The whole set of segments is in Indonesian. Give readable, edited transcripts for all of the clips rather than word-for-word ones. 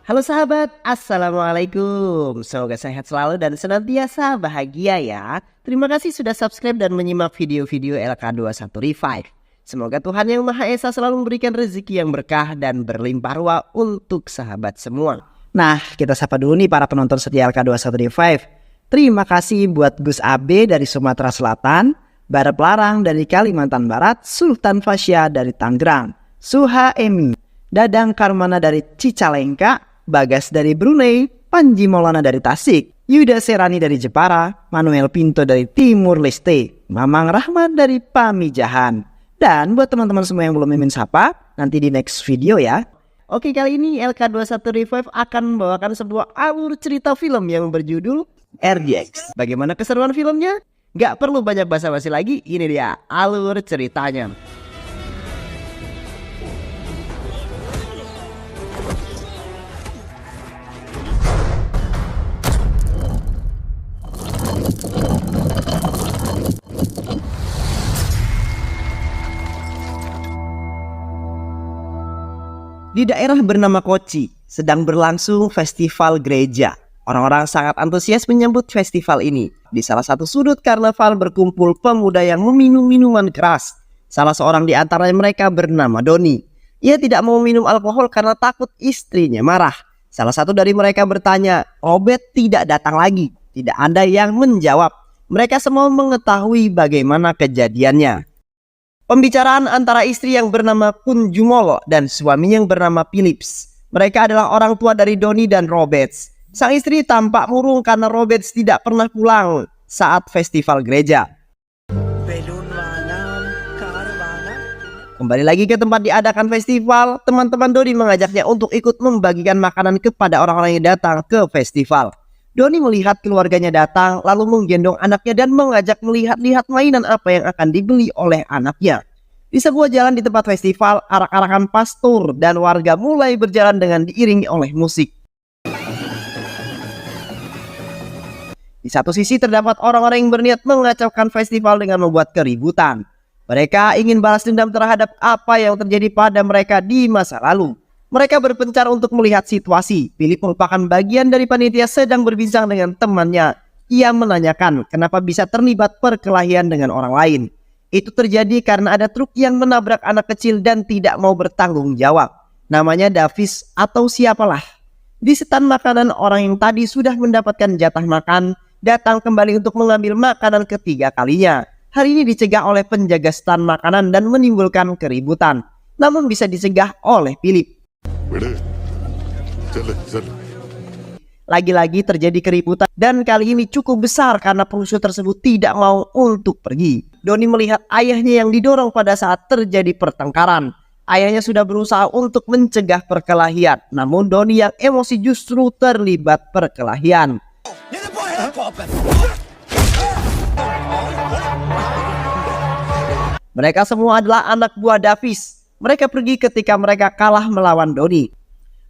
Halo sahabat, Assalamualaikum. Semoga sehat selalu dan senantiasa bahagia ya. Terima kasih sudah subscribe dan menyimak video-video LK21 Revive. Semoga Tuhan Yang Maha Esa selalu memberikan rezeki yang berkah dan berlimpah ruah untuk sahabat semua. Nah, kita sapa dulu nih para penonton setia LK21 Revive. Terima kasih buat Gus Abe dari Sumatera Selatan, Barep Larang dari Kalimantan Barat, Sultan Fasya dari Tangerang, Suha Emi, Dadang Karmana dari Cicalengka, Bagas dari Brunei, Panji Maulana dari Tasik, Yuda Serani dari Jepara, Manuel Pinto dari Timur Leste, Mamang Rahman dari Pamijahan. Dan buat teman-teman semua yang belum mimin sapa, nanti di next video ya. Oke, kali ini LK21 Revive akan membawakan sebuah alur cerita film yang berjudul RGX. Bagaimana keseruan filmnya? Gak perlu banyak basa-basi lagi, ini dia alur ceritanya. Di daerah bernama Kochi sedang berlangsung festival gereja. Orang-orang sangat antusias menyambut festival ini. Di salah satu sudut karnaval berkumpul pemuda yang meminum minuman keras. Salah seorang di antara mereka bernama Doni. Ia tidak mau minum alkohol karena takut istrinya marah. Salah satu dari mereka bertanya, Robert tidak datang lagi. Tidak ada yang menjawab. Mereka semua mengetahui bagaimana kejadiannya. Pembicaraan antara istri yang bernama Kun Jumolo dan suami yang bernama Philips. Mereka adalah orang tua dari Doni dan Roberts. Sang istri tampak murung karena Roberts tidak pernah pulang saat festival gereja. Kembali lagi ke tempat diadakan festival, teman-teman Doni mengajaknya untuk ikut membagikan makanan kepada orang-orang yang datang ke festival. Doni melihat keluarganya datang, lalu menggendong anaknya dan mengajak melihat-lihat mainan apa yang akan dibeli oleh anaknya. Di sebuah jalan di tempat festival, arak-arakan pastor dan warga mulai berjalan dengan diiringi oleh musik. Di satu sisi terdapat orang-orang yang berniat mengacaukan festival dengan membuat keributan. Mereka ingin balas dendam terhadap apa yang terjadi pada mereka di masa lalu. Mereka berpencar untuk melihat situasi. Philip merupakan bagian dari panitia sedang berbincang dengan temannya. Ia menanyakan kenapa bisa terlibat perkelahian dengan orang lain. Itu terjadi karena ada truk yang menabrak anak kecil dan tidak mau bertanggung jawab. Namanya Davis atau siapalah. Di setan makanan, orang yang tadi sudah mendapatkan jatah makan datang kembali untuk mengambil makanan ketiga kalinya. Hari ini dicegah oleh penjaga stan makanan dan menimbulkan keributan. Namun bisa dicegah oleh Philip. Lagi-lagi terjadi keributan dan kali ini cukup besar karena perusuh tersebut tidak mau untuk pergi. Doni melihat ayahnya yang didorong pada saat terjadi pertengkaran. Ayahnya sudah berusaha untuk mencegah perkelahian, namun Doni yang emosi justru terlibat perkelahian. Mereka semua adalah anak buah Davis. Mereka pergi ketika mereka kalah melawan Doni.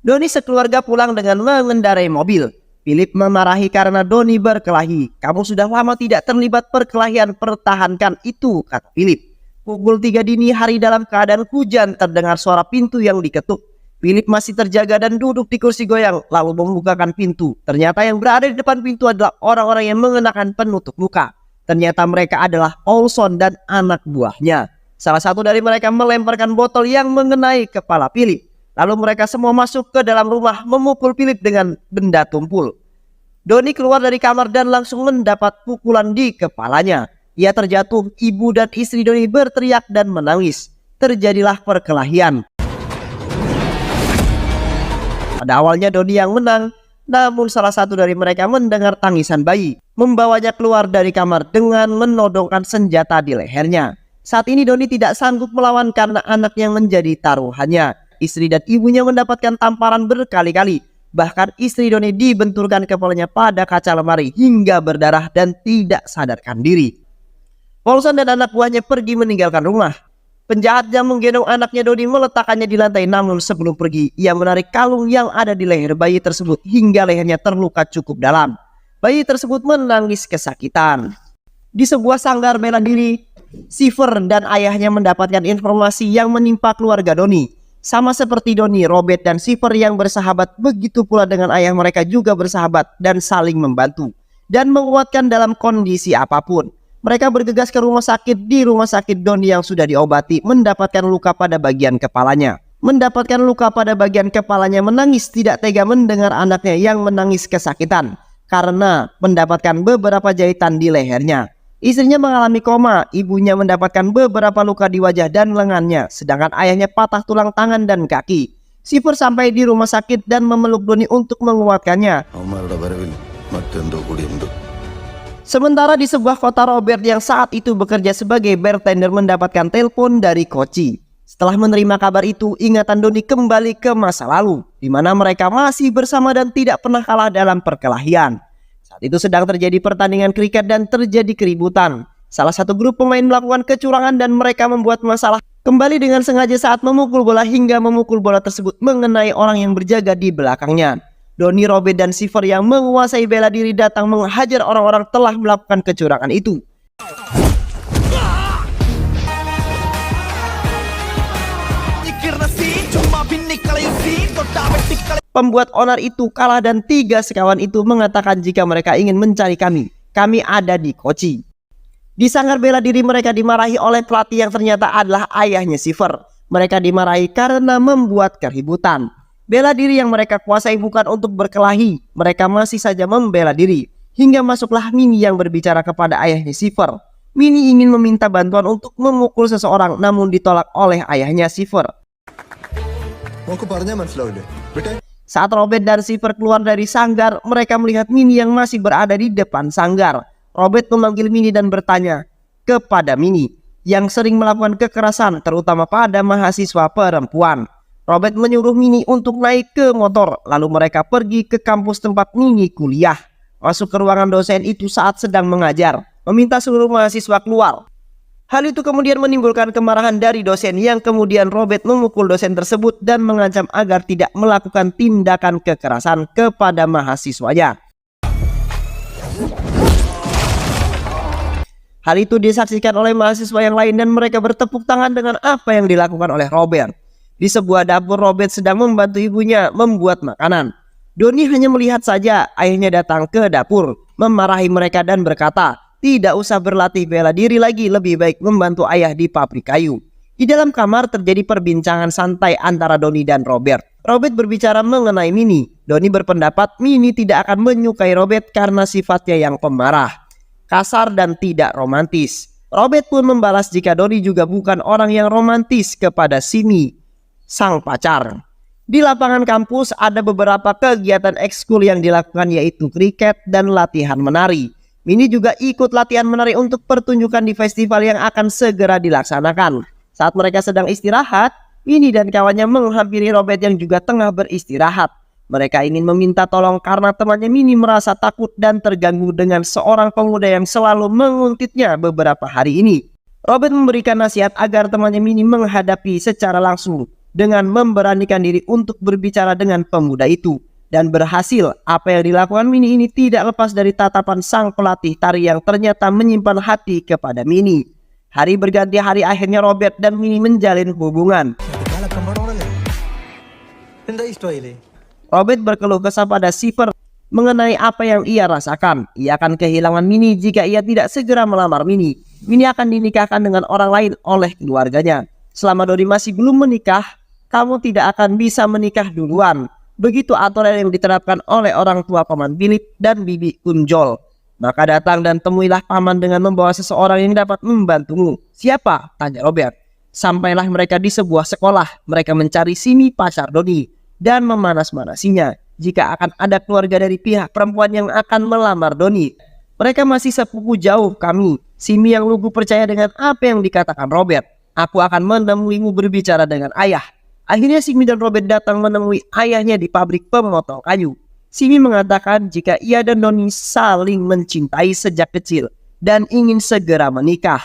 Doni sekeluarga pulang dengan mengendarai mobil. Philip memarahi karena Doni berkelahi. Kamu sudah lama tidak terlibat perkelahian, pertahankan itu, kata Philip. Pukul 3 dini hari dalam keadaan hujan terdengar suara pintu yang diketuk. Philip masih terjaga dan duduk di kursi goyang lalu membukakan pintu. Ternyata yang berada di depan pintu adalah orang-orang yang mengenakan penutup muka. Ternyata mereka adalah Olson dan anak buahnya. Salah satu dari mereka melemparkan botol yang mengenai kepala Philip. Lalu mereka semua masuk ke dalam rumah memukul Philip dengan benda tumpul. Doni keluar dari kamar dan langsung mendapat pukulan di kepalanya. Ia terjatuh, ibu dan istri Doni berteriak dan menangis. Terjadilah perkelahian. Pada awalnya Doni yang menang, namun salah satu dari mereka mendengar tangisan bayi. Membawanya keluar dari kamar dengan menodongkan senjata di lehernya. Saat ini Doni tidak sanggup melawan karena anak yang menjadi taruhannya. Istri dan ibunya mendapatkan tamparan berkali-kali. Bahkan istri Doni dibenturkan kepalanya pada kaca lemari hingga berdarah dan tidak sadarkan diri. Paulson dan anak buahnya pergi meninggalkan rumah. Penjahat yang menggendong anaknya Doni meletakkannya di lantai, namun sebelum pergi ia menarik kalung yang ada di leher bayi tersebut hingga lehernya terluka cukup dalam. Bayi tersebut menangis kesakitan. Di sebuah sanggar bela diri, Silver dan ayahnya mendapatkan informasi yang menimpa keluarga Doni. Sama seperti Doni, Robert dan Silver yang bersahabat, begitu pula dengan ayah mereka juga bersahabat dan saling membantu dan menguatkan dalam kondisi apapun. Mereka bergegas ke rumah sakit. Di rumah sakit, Doni yang sudah diobati mendapatkan luka pada bagian kepalanya. Menangis tidak tega mendengar anaknya yang menangis kesakitan karena mendapatkan beberapa jahitan di lehernya. Istrinya mengalami koma, ibunya mendapatkan beberapa luka di wajah dan lengannya, sedangkan ayahnya patah tulang tangan dan kaki. Silver sampai di rumah sakit dan memeluk Doni untuk menguatkannya. Sementara di sebuah kota, Robert yang saat itu bekerja sebagai bartender mendapatkan telepon dari Kochi. Setelah menerima kabar itu, ingatan Doni kembali ke masa lalu, di mana mereka masih bersama dan tidak pernah kalah dalam perkelahian. Saat itu sedang terjadi pertandingan kriket dan terjadi keributan. Salah satu grup pemain melakukan kecurangan dan mereka membuat masalah kembali dengan sengaja saat memukul bola hingga memukul bola tersebut mengenai orang yang berjaga di belakangnya. Doni, Robert, dan Silver yang menguasai bela diri datang menghajar orang-orang telah melakukan kecurangan itu. Pembuat onar itu kalah dan 3 sekawan itu mengatakan jika mereka ingin mencari kami ada di Kochi. Di sanggar bela diri mereka dimarahi oleh pelatih yang ternyata adalah ayahnya Silver. Mereka dimarahi karena membuat keributan. Bela diri yang mereka kuasai bukan untuk berkelahi, mereka masih saja membela diri. Hingga masuklah Minnie yang berbicara kepada ayahnya Silver. Minnie ingin meminta bantuan untuk memukul seseorang namun ditolak oleh ayahnya Silver. Saat Robert dan Silver keluar dari sanggar, mereka melihat Minnie yang masih berada di depan sanggar. Robert memanggil Minnie dan bertanya kepada Minnie yang sering melakukan kekerasan terutama pada mahasiswa perempuan. Robert menyuruh Minnie untuk naik ke motor, lalu mereka pergi ke kampus tempat Minnie kuliah. Masuk ke ruangan dosen itu saat sedang mengajar, meminta seluruh mahasiswa keluar. Hal itu kemudian menimbulkan kemarahan dari dosen yang kemudian Robert memukul dosen tersebut dan mengancam agar tidak melakukan tindakan kekerasan kepada mahasiswanya. Hal itu disaksikan oleh mahasiswa yang lain dan mereka bertepuk tangan dengan apa yang dilakukan oleh Robert. Di sebuah dapur, Robert sedang membantu ibunya membuat makanan. Doni hanya melihat saja. Ayahnya datang ke dapur, memarahi mereka dan berkata, tidak usah berlatih bela diri lagi, lebih baik membantu ayah di pabrik kayu. Di dalam kamar terjadi perbincangan santai antara Doni dan Robert. Robert berbicara mengenai Minnie. Doni berpendapat Minnie tidak akan menyukai Robert karena sifatnya yang pemarah, kasar dan tidak romantis. Robert pun membalas jika Doni juga bukan orang yang romantis kepada Simi, sang pacar. Di lapangan kampus ada beberapa kegiatan ekskul yang dilakukan, yaitu kriket dan latihan menari. Minnie juga ikut latihan menari untuk pertunjukan di festival yang akan segera dilaksanakan. Saat mereka sedang istirahat, Minnie dan kawannya menghampiri Robert yang juga tengah beristirahat. Mereka ingin meminta tolong karena temannya Minnie merasa takut dan terganggu dengan seorang pemuda yang selalu menguntitnya beberapa hari ini. Robert memberikan nasihat agar temannya Minnie menghadapi secara langsung dengan memberanikan diri untuk berbicara dengan pemuda itu. Dan berhasil, apa yang dilakukan Minnie ini tidak lepas dari tatapan sang pelatih tari yang ternyata menyimpan hati kepada Minnie. Hari berganti hari, akhirnya Robert dan Minnie menjalin hubungan. Robert berkeluh kesah pada Silver mengenai apa yang ia rasakan. Ia akan kehilangan Minnie jika ia tidak segera melamar Minnie. Minnie akan dinikahkan dengan orang lain oleh keluarganya. Selama Doni masih belum menikah, kamu tidak akan bisa menikah duluan. Begitu aturan yang diterapkan oleh orang tua Paman Philip dan Bibi Unjol. Maka datang dan temuilah paman dengan membawa seseorang yang dapat membantumu. Siapa? Tanya Robert. Sampailah mereka di sebuah sekolah. Mereka mencari Simi, pacar Doni, dan memanas-manasinya jika akan ada keluarga dari pihak perempuan yang akan melamar Doni. Mereka masih sepupu jauh kami. Simi yang lugu percaya dengan apa yang dikatakan Robert. Aku akan menemuimu berbicara dengan ayah. Akhirnya Simi dan Robert datang menemui ayahnya di pabrik pemotong kayu. Simi mengatakan jika ia dan Doni saling mencintai sejak kecil dan ingin segera menikah.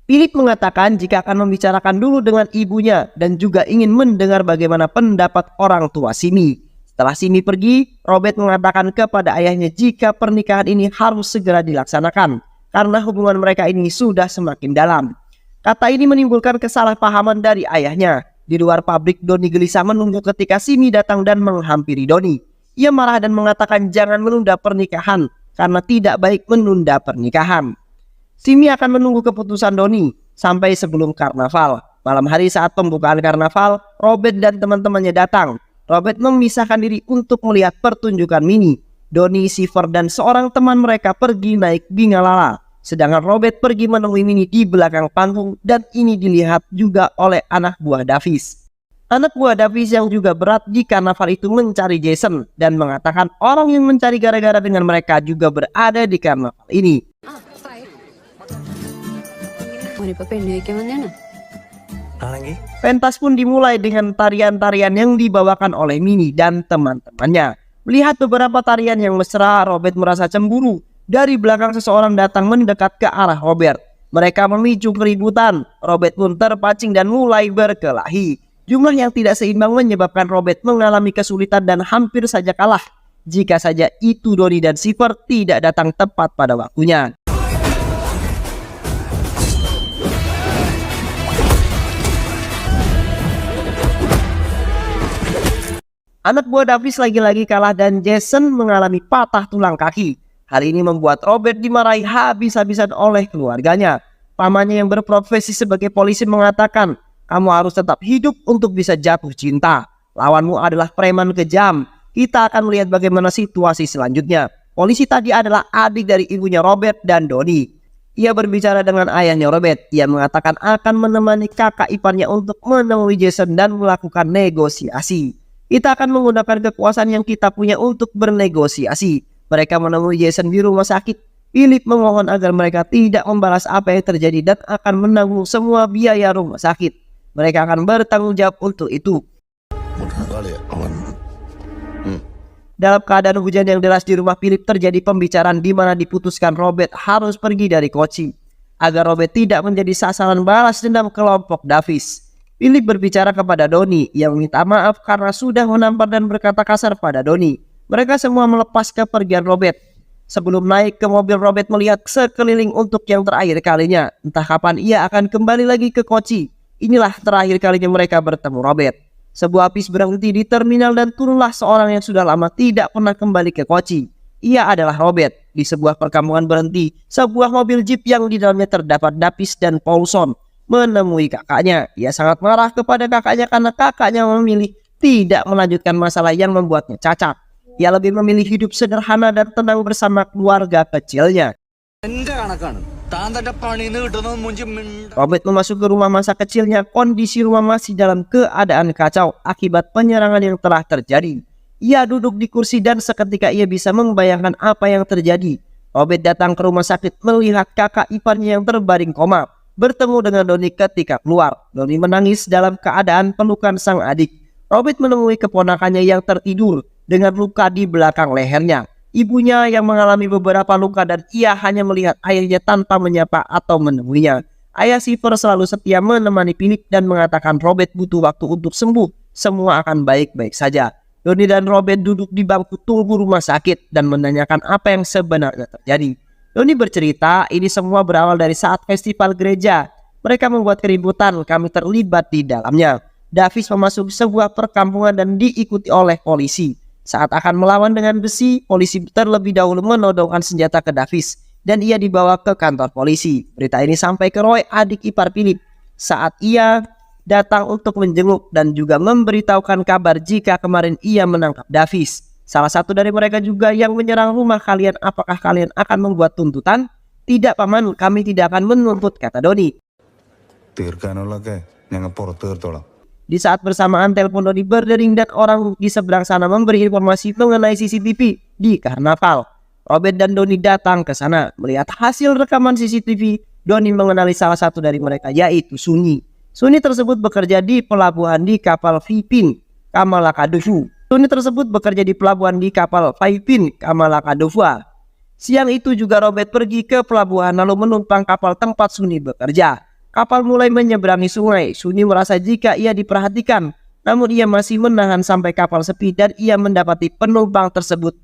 Philip mengatakan jika akan membicarakan dulu dengan ibunya dan juga ingin mendengar bagaimana pendapat orang tua Simi. Setelah Simi pergi, Robert mengatakan kepada ayahnya jika pernikahan ini harus segera dilaksanakan karena hubungan mereka ini sudah semakin dalam. Kata ini menimbulkan kesalahpahaman dari ayahnya. Di luar pabrik, Doni gelisah menunggu ketika Simi datang dan menghampiri Doni. Ia marah dan mengatakan jangan menunda pernikahan karena tidak baik menunda pernikahan. Simi akan menunggu keputusan Doni sampai sebelum karnaval. Malam hari saat pembukaan karnaval, Robert dan teman-temannya datang. Robert memisahkan diri untuk melihat pertunjukan mini. Doni, Siver, dan seorang teman mereka pergi naik Bingalala. Sedangkan Robert pergi menemui Mini di belakang panggung dan ini dilihat juga oleh anak buah Davis. Anak buah Davis yang juga berat di karnaval itu mencari Jason dan mengatakan orang yang mencari gara-gara dengan mereka juga berada di karnaval ini. Pentas pun dimulai dengan tarian-tarian yang dibawakan oleh Mini dan teman-temannya. Melihat beberapa tarian yang mesra, Robert merasa cemburu. Dari belakang seseorang datang mendekat ke arah Robert. Mereka memicu keributan. Robert pun terpancing dan mulai berkelahi. Jumlah yang tidak seimbang menyebabkan Robert mengalami kesulitan dan hampir saja kalah. Jika saja itu Doni dan Siver tidak datang tepat pada waktunya. Anak buah Davis lagi-lagi kalah dan Jason mengalami patah tulang kaki. Hal ini membuat Robert dimarahi habis-habisan oleh keluarganya. Pamannya yang berprofesi sebagai polisi mengatakan, kamu harus tetap hidup untuk bisa jatuh cinta. Lawanmu adalah preman kejam. Kita akan melihat bagaimana situasi selanjutnya. Polisi tadi adalah adik dari ibunya Robert dan Doni. Ia berbicara dengan ayahnya Robert. Ia mengatakan akan menemani kakak iparnya untuk menemui Jason dan melakukan negosiasi. Kita akan menggunakan kekuasaan yang kita punya untuk bernegosiasi. Mereka menemui Jason di rumah sakit. Philip memohon agar mereka tidak membalas apa yang terjadi dan akan menanggung semua biaya rumah sakit. Mereka akan bertanggung jawab untuk itu. Dalam keadaan hujan yang deras di rumah Philip terjadi pembicaraan di mana diputuskan Robert harus pergi dari Kochi agar Robert tidak menjadi sasaran balas dendam kelompok Davis. Philip berbicara kepada Doni yang minta maaf karena sudah menampar dan berkata kasar pada Doni. Mereka semua melepas kepergian Robert. Sebelum naik ke mobil, Robert melihat sekeliling untuk yang terakhir kalinya. Entah kapan ia akan kembali lagi ke Kochi. Inilah terakhir kalinya mereka bertemu Robert. Sebuah bis berhenti di terminal dan turunlah seorang yang sudah lama tidak pernah kembali ke Kochi. Ia adalah Robert. Di sebuah perkampungan berhenti sebuah mobil jeep yang di dalamnya terdapat Davis dan Paulson menemui kakaknya. Ia sangat marah kepada kakaknya karena kakaknya memilih tidak melanjutkan masalah yang membuatnya cacat. Ia lebih memilih hidup sederhana dan tenang bersama keluarga kecilnya. Robert memasuki rumah masa kecilnya. Kondisi rumah masih dalam keadaan kacau akibat penyerangan yang telah terjadi. Ia duduk di kursi dan seketika ia bisa membayangkan apa yang terjadi. Robert datang ke rumah sakit melihat kakak iparnya yang terbaring koma. Bertemu dengan Doni ketika keluar. Doni menangis dalam keadaan pelukan sang adik. Robert menemui keponakannya yang tertidur dengan luka di belakang lehernya. Ibunya yang mengalami beberapa luka dan ia hanya melihat ayahnya tanpa menyapa atau menemuinya. Ayah Siver selalu setia menemani Philip dan mengatakan Robert butuh waktu untuk sembuh. Semua akan baik-baik saja. Doni dan Robert duduk di bangku tunggu rumah sakit dan menanyakan apa yang sebenarnya terjadi. Doni bercerita ini semua berawal dari saat festival gereja. Mereka membuat keributan, kami terlibat di dalamnya. Davis memasuki sebuah perkampungan dan diikuti oleh polisi. Saat akan melawan dengan besi, polisi terlebih dahulu menodongkan senjata ke Davis dan ia dibawa ke kantor polisi. Berita ini sampai ke Roy, adik ipar Philip, saat ia datang untuk menjenguk dan juga memberitahukan kabar jika kemarin ia menangkap Davis. Salah satu dari mereka juga yang menyerang rumah kalian. Apakah kalian akan membuat tuntutan? Tidak paman, kami tidak akan menuntut, kata Doni. Di saat bersamaan telepon Doni berdering dan orang di seberang sana memberi informasi mengenai CCTV di karnaval. Robert dan Doni datang ke sana. Melihat hasil rekaman CCTV, Doni mengenali salah satu dari mereka yaitu Suni. Suni tersebut bekerja di pelabuhan di kapal Vipin Kamalakadufu. Suni tersebut bekerja di pelabuhan di kapal Vipin Kamalakadufu. Siang itu juga Robert pergi ke pelabuhan lalu menumpang kapal tempat Suni bekerja. Kapal mulai menyeberangi sungai. Suni merasa jika ia diperhatikan, namun ia masih menahan sampai kapal sepi dan ia mendapati penumpang tersebut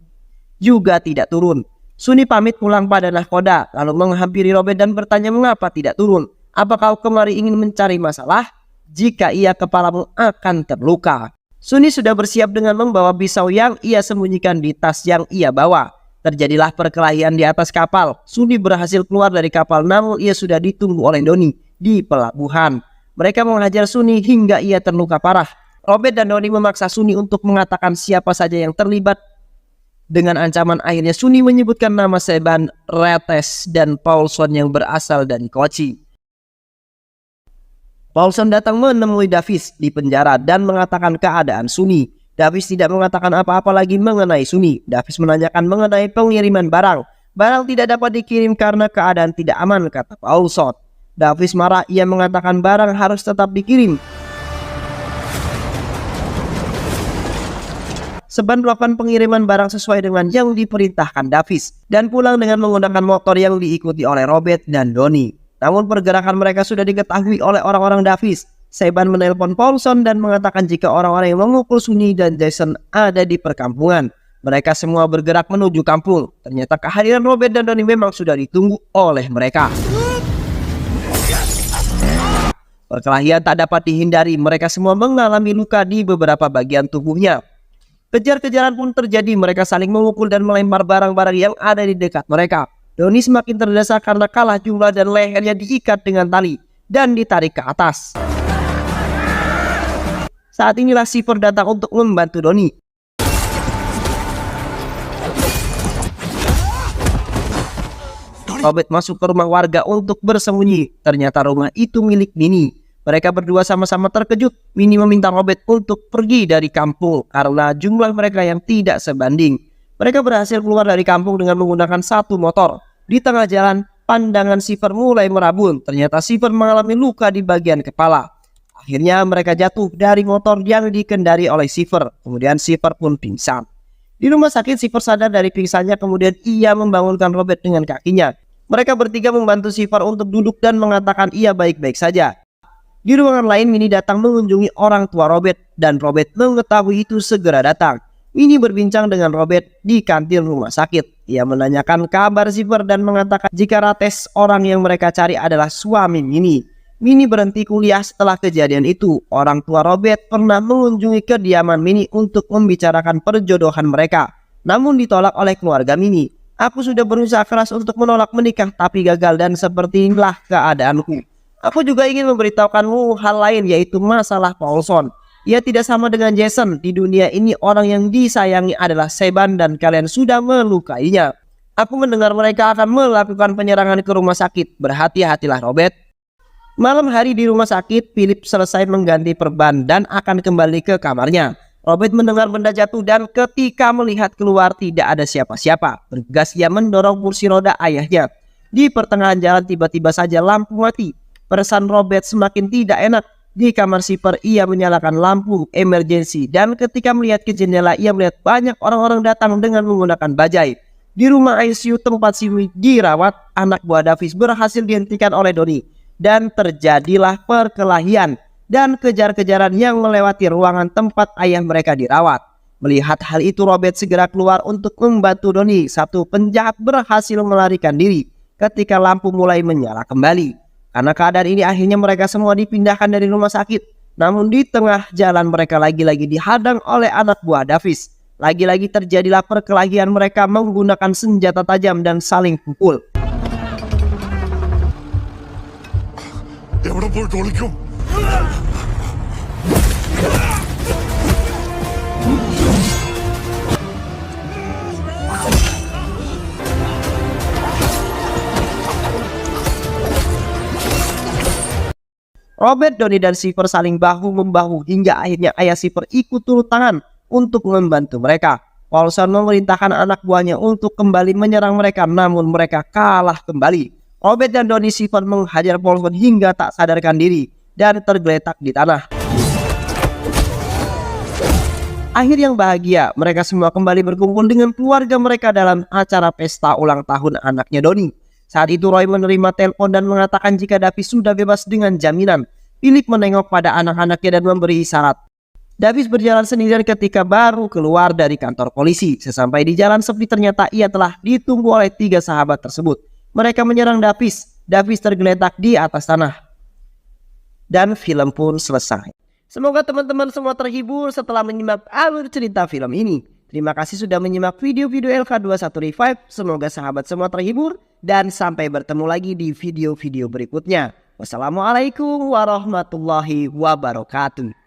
juga tidak turun. Suni pamit pulang pada nahkoda, lalu menghampiri Robert dan bertanya mengapa tidak turun. Apa kau kemari ingin mencari masalah? Jika iya, kepalamu akan terluka. Suni sudah bersiap dengan membawa pisau yang ia sembunyikan di tas yang ia bawa. Terjadilah perkelahian di atas kapal. Suni berhasil keluar dari kapal, namun ia sudah ditunggu oleh Doni di pelabuhan. Mereka menghajar Suni hingga ia terluka parah. Robert dan Doni memaksa Suni untuk mengatakan siapa saja yang terlibat. Dengan ancaman, akhirnya Suni menyebutkan nama Seban, Retes, dan Paulson yang berasal dari Kochi. Paulson datang menemui Davis di penjara dan mengatakan keadaan Suni. Davis tidak mengatakan apa-apa lagi mengenai Suni. Davis menanyakan mengenai pengiriman barang. Barang tidak dapat dikirim karena keadaan tidak aman, kata Paulson. Davis marah, ia mengatakan barang harus tetap dikirim. Seban melakukan pengiriman barang sesuai dengan yang diperintahkan Davis dan pulang dengan menggunakan motor yang diikuti oleh Robert dan Doni. Namun pergerakan mereka sudah diketahui oleh orang-orang Davis. Seban menelpon Paulson dan mengatakan jika orang-orang yang memukul Suni dan Jason ada di perkampungan. Mereka semua bergerak menuju kampung. Ternyata kehadiran Robert dan Doni memang sudah ditunggu oleh mereka. Perkelahian tak dapat dihindari. Mereka semua mengalami luka di beberapa bagian tubuhnya. Kejar-kejaran pun terjadi, mereka saling memukul dan melempar barang-barang yang ada di dekat mereka. Doni semakin terdesak karena kalah jumlah dan lehernya diikat dengan tali dan ditarik ke atas. Saat inilah Seifer datang untuk membantu Doni. Robert masuk ke rumah warga untuk bersembunyi. Ternyata rumah itu milik Minnie. Mereka berdua sama-sama terkejut. Minnie meminta Robert untuk pergi dari kampung karena jumlah mereka yang tidak sebanding. Mereka berhasil keluar dari kampung dengan menggunakan satu motor. Di tengah jalan, pandangan Seifer mulai merabun. Ternyata Seifer mengalami luka di bagian kepala. Akhirnya mereka jatuh dari motor yang dikendari oleh Seifer. Kemudian Seifer pun pingsan. Di rumah sakit, Seifer sadar dari pingsannya. Kemudian ia membangunkan Robert dengan kakinya. Mereka bertiga membantu Seifer untuk duduk dan mengatakan ia baik-baik saja. Di ruangan lain, Minnie datang mengunjungi orang tua Robert dan Robert mengetahui itu segera datang. Minnie berbincang dengan Robert di kantin rumah sakit. Ia menanyakan kabar Seifer dan mengatakan jika Rates, orang yang mereka cari, adalah suami Minnie. Minnie berhenti kuliah setelah kejadian itu. Orang tua Robert pernah mengunjungi kediaman Minnie untuk membicarakan perjodohan mereka, namun ditolak oleh keluarga Minnie. Aku sudah berusaha keras untuk menolak menikah tapi gagal dan seperti inilah keadaanku. Aku juga ingin memberitahukanmu hal lain, yaitu masalah Paulson. Ia tidak sama dengan Jason. Di dunia ini orang yang disayangi adalah Seban dan kalian sudah melukainya. Aku mendengar mereka akan melakukan penyerangan ke rumah sakit. Berhati-hatilah Robert. Malam hari di rumah sakit, Philip selesai mengganti perban dan akan kembali ke kamarnya. Robert mendengar benda jatuh dan ketika melihat keluar tidak ada siapa-siapa. Bergegas ia mendorong kursi roda ayahnya. Di pertengahan jalan tiba-tiba saja lampu mati. Perasaan Robert semakin tidak enak. Di kamar Seifer ia menyalakan lampu emergensi dan ketika melihat ke jendela ia melihat banyak orang-orang datang dengan menggunakan bajai. Di rumah ICU tempat Sumi dirawat, anak buah Davis berhasil dihentikan oleh Doni dan terjadilah perkelahian dan kejar-kejaran yang melewati ruangan tempat ayah mereka dirawat. Melihat hal itu, Robert segera keluar untuk membantu Doni. Satu penjahat berhasil melarikan diri ketika lampu mulai menyala kembali. Karena keadaan ini akhirnya mereka semua dipindahkan dari rumah sakit. Namun di tengah jalan mereka lagi-lagi dihadang oleh anak buah Davis. Lagi-lagi terjadilah perkelahian, mereka menggunakan senjata tajam dan saling pukul. Robert, Doni, dan Seifer saling bahu-membahu hingga akhirnya ayah Seifer ikut turun tangan untuk membantu mereka. Paulson memerintahkan anak buahnya untuk kembali menyerang mereka, namun mereka kalah kembali. Robert dan Doni Seifer menghajar Paulson hingga tak sadarkan diri dan tergeletak di tanah. Akhir yang bahagia, mereka semua kembali berkumpul dengan keluarga mereka dalam acara pesta ulang tahun anaknya Doni. Saat itu Roy menerima telepon dan mengatakan jika Davis sudah bebas dengan jaminan. Philip menengok pada anak-anaknya dan memberi isyarat. Davis berjalan sendirian ketika baru keluar dari kantor polisi. Sesampai di jalan sepi ternyata ia telah ditunggu oleh 3 sahabat tersebut. Mereka menyerang Davis. Davis tergeletak di atas tanah. Dan film pun selesai. Semoga teman-teman semua terhibur setelah menyimak alur cerita film ini. Terima kasih sudah menyimak video-video LK21 Revive. Semoga sahabat semua terhibur. Dan sampai bertemu lagi di video-video berikutnya. Wassalamualaikum warahmatullahi wabarakatuh.